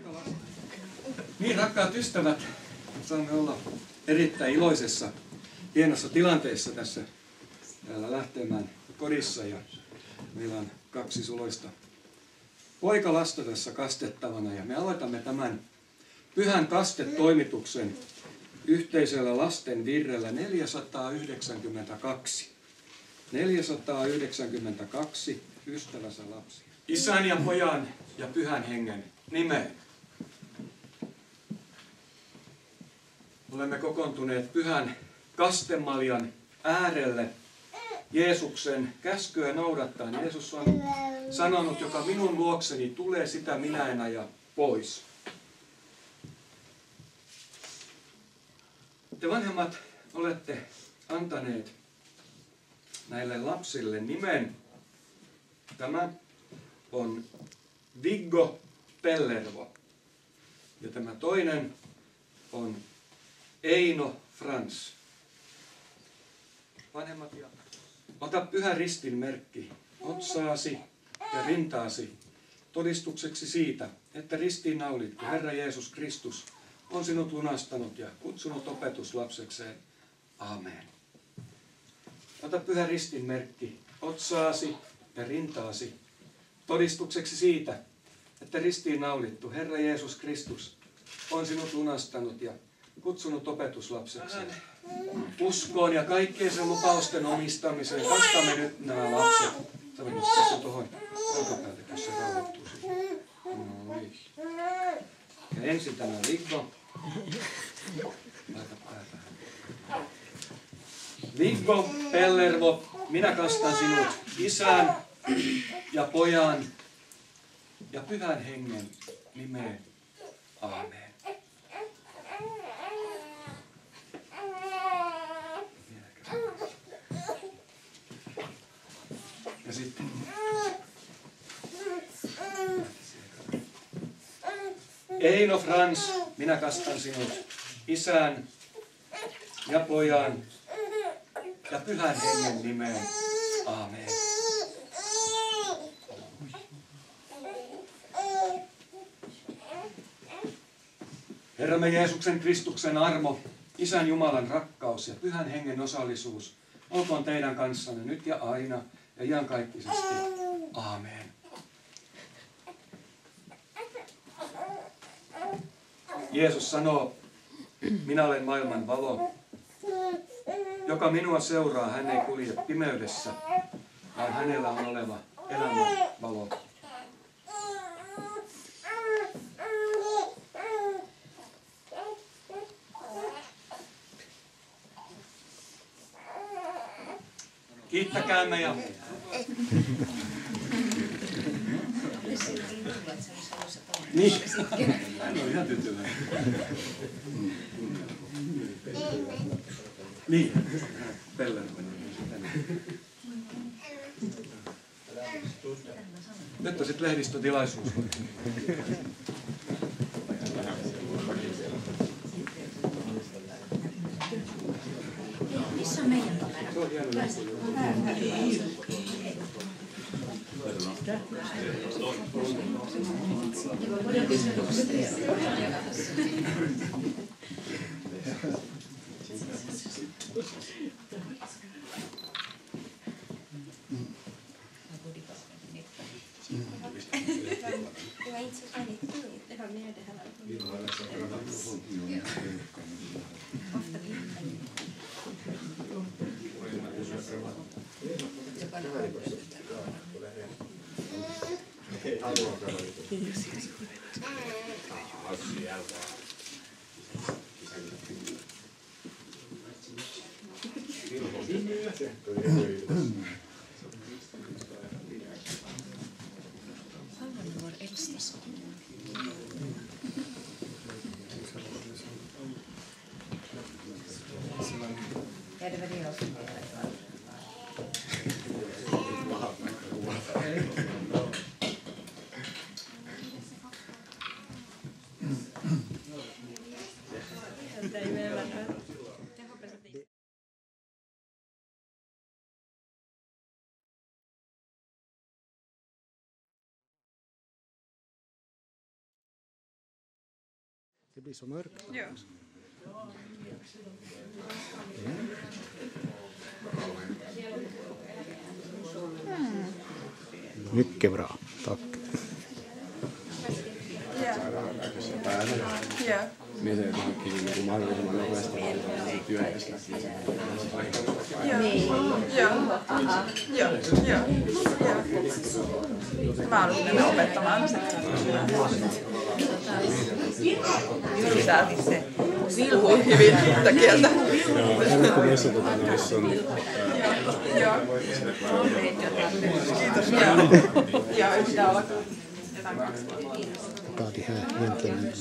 Poikalasta. Niin, rakkaat ystävät, saamme olla erittäin iloisessa, hienossa tilanteessa tässä täällä Lähteenmäen kodissa. Ja meillä on 2 suloista poikalasta tässä kastettavana. Ja me aloitamme tämän pyhän kastetoimituksen yhteisöllä lasten virrellä 492. 492, ystävänsä lapsi. Isän ja pojan ja pyhän hengen nimeen. Olemme kokoontuneet pyhän kastemaljan äärelle Jeesuksen käskyä noudattaen. Jeesus on sanonut, joka minun luokseni tulee, sitä minä en aja pois. Te vanhemmat olette antaneet näille lapsille nimen. Tämä on Viggo Pellervo. Ja tämä toinen on Eino Frans. Vanhemmat, ota pyhä ristin merkki otsaasi ja rintaasi todistukseksi siitä, että ristiin naulittu Herra Jeesus Kristus on sinut lunastanut ja kutsunut opetuslapsekseen. Amen. Ota pyhä ristin merkki otsaasi ja rintaasi todistukseksi siitä, että ristiin naulittu Herra Jeesus Kristus on sinut lunastanut ja kutsunut opetuslapsekseen. Uskoon ja kaikkien sen lupausten omistamiseen. Kastamme nyt nämä lapset. Saanko tässä tuohon olkapäälle, jos se rauhoittuu. No niin. Ja ensin tämä Viggo. Laita päätä. Viggo Pellervo, minä kastan sinut Isän ja Pojan ja Pyhän Hengen nimeen. Aamen. Ja sitten. Eino Frans, minä kastan sinut Isän ja Pojan ja Pyhän Hengen nimeen. Aamen. Herramme Jeesuksen Kristuksen armo, Isän Jumalan rakkaus ja Pyhän Hengen osallisuus olkoon teidän kanssanne nyt ja aina ja iankaikkisesti. Aamen. Jeesus sanoo, minä olen maailman valo. Joka minua seuraa, hän ei kulje pimeydessä, vaan hänellä on oleva elämän valo. Kiittäkäämme ja... Niin. Hän on ihan tyytyväinen. Niin. Pellervo. Nyt on sitten lehdistötilaisuus. Missä on meidän kamera? Se on hieno lehti. Det blir så mörkt. Ja. Mycket bra, tack. Ja. Ja. Mietin, että hankkii mahdollisimman nopeasti työjärjestelmäkin. Joo. Joo. Joo. Mä haluan mennä opettamaan sitä. Lisääkin se. Puhuu hyvin yhtä kieltä. Joo, missä on... Joo. Kiitos. Joo, pitää olla jotain 2 vuotta. Ta det här egentligen.